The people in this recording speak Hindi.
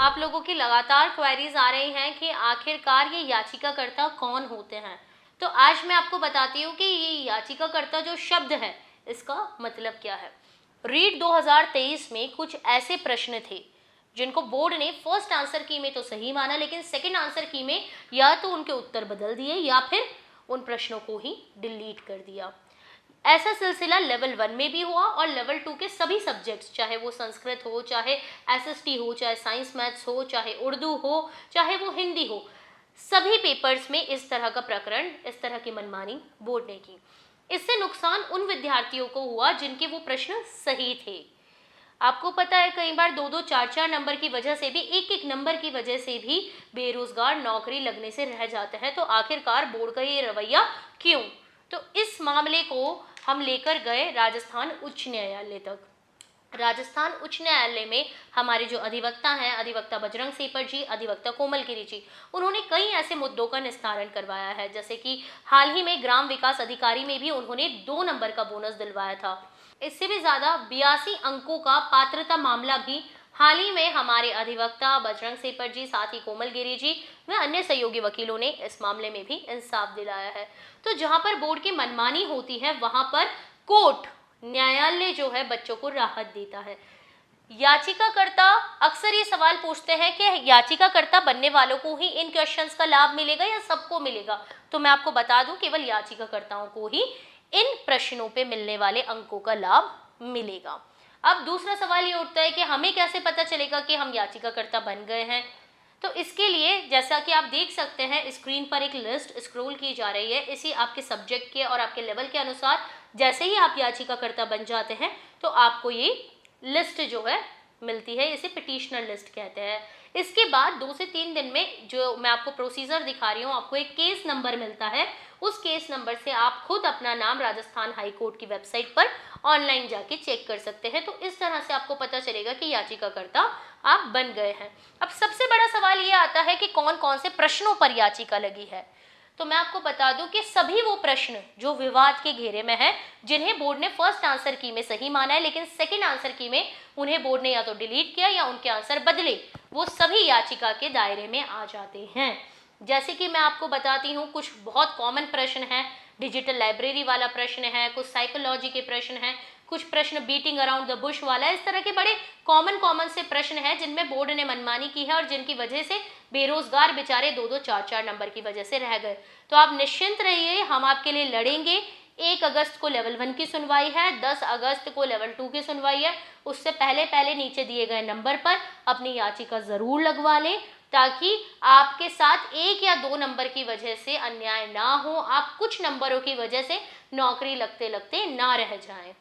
आप लोगों की लगातार क्वेरीज आ रही हैं कि आखिरकार ये याचिकाकर्ता कौन होते हैं। तो आज मैं आपको बताती हूँ कि ये याचिकाकर्ता जो शब्द है इसका मतलब क्या है। रीट 2023 में कुछ ऐसे प्रश्न थे जिनको बोर्ड ने फर्स्ट आंसर की में तो सही माना, लेकिन सेकंड आंसर की में या तो उनके उत्तर बदल दिए या फिर उन प्रश्नों को ही डिलीट कर दिया। ऐसा सिलसिला लेवल 1 में भी हुआ और लेवल 2 के सभी सब्जेक्ट्स, चाहे वो संस्कृत हो, चाहे एसएसटी हो, चाहे साइंस मैथ्स हो, चाहे उर्दू हो, चाहे वो हिंदी हो, सभी पेपर्स में इस तरह का प्रकरण, इस तरह की मनमानी बोर्ड ने की। इससे नुकसान उन विद्यार्थियों को हुआ जिनके वो प्रश्न सही थे। आपको पता है कई बार 2-2, 4-4 नंबर की वजह से भी, एक-एक नंबर की वजह से भी बेरोजगार नौकरी लगने से रह जाते हैं। तो आखिरकार बोर्ड का ये रवैया क्यों? तो इस मामले को हम लेकर गए राजस्थान उच्च न्यायालय तक। राजस्थान उच्च न्यायालय में हमारे जो अधिवक्ता हैं, अधिवक्ता बजरंग सेपर जी, अधिवक्ता कोमल गिरी जी, उन्होंने कई ऐसे मुद्दों का निस्तारण करवाया है। जैसे कि हाल ही में ग्राम विकास अधिकारी में भी उन्होंने 2 नंबर का बोनस दिलवाया था। इससे भी ज्यादा 82 अंकों का पात्रता मामला भी हाल ही में हमारे अधिवक्ता बजरंग सेपर जी, साथ ही कोमल गिरी जी व अन्य सहयोगी वकीलों ने इस मामले में भी इंसाफ दिलाया है। तो जहां पर बोर्ड की मनमानी होती है वहां पर कोर्ट, न्यायालय जो है बच्चों को राहत देता है। याचिकाकर्ता अक्सर ये सवाल पूछते हैं कि याचिकाकर्ता बनने वालों को ही इन क्वेश्चंस का लाभ मिलेगा या सबको मिलेगा। तो मैं आपको बता दूं, केवल याचिकाकर्ताओं को ही इन प्रश्नों पे मिलने वाले अंकों का लाभ मिलेगा। अब दूसरा सवाल ये उठता है कि हमें कैसे पता चलेगा कि हम याचिकाकर्ता बन गए हैं। तो इसके लिए जैसा कि आप देख सकते हैं स्क्रीन पर एक लिस्ट स्क्रॉल की जा रही है। इसी आपके सब्जेक्ट के और आपके लेवल के अनुसार जैसे ही आप याचिकाकर्ता बन जाते हैं तो आपको ये लिस्ट जो है मिलती है। इसे पिटिशनर लिस्ट कहते हैं। इसके बाद 2 से 3 दिन में जो मैं आपको प्रोसीजर दिखा रही हूँ, आपको एक केस नंबर मिलता है। उस केस नंबर से आप खुद अपना नाम राजस्थान हाई कोर्ट की वेबसाइट पर ऑनलाइन जाके चेक कर सकते हैं। तो इस तरह से आपको पता चलेगा कि याचिकाकर्ता आप बन गए हैं। अब सबसे बड़ा सवाल ये आता है कि कौन कौन से प्रश्नों पर याचिका लगी है। तो मैं आपको बता दूं कि सभी वो प्रश्न जो विवाद के घेरे में है, जिन्हें बोर्ड ने फर्स्ट आंसर की में सही माना है लेकिन सेकंड आंसर की में उन्हें बोर्ड ने या तो डिलीट किया या उनके आंसर बदले, वो सभी याचिका के दायरे में आ जाते हैं। जैसे कि मैं आपको बताती हूँ, कुछ बहुत कॉमन प्रश्न हैं। डिजिटल लाइब्रेरी वाला प्रश्न है, कुछ साइकोलॉजी के प्रश्न हैं, कुछ प्रश्न बीटिंग अराउंड द बुश वाला। इस तरह के बड़े कॉमन से प्रश्न हैं जिनमें बोर्ड ने मनमानी की है और जिनकी वजह से बेरोजगार बेचारे 2-2, 4-4 नंबर की वजह से रह गए। तो आप निश्चिंत रहिए, हम आपके लिए लड़ेंगे। 1 अगस्त को लेवल 1 की सुनवाई है, 10 अगस्त को लेवल 2 की सुनवाई है। उससे पहले नीचे दिए गए नंबर पर अपनी याचिका जरूर लगवा लें, ताकि आपके साथ 1 या 2 नंबर की वजह से अन्याय ना हो, आप कुछ नंबरों की वजह से नौकरी लगते लगते ना रह जाएं।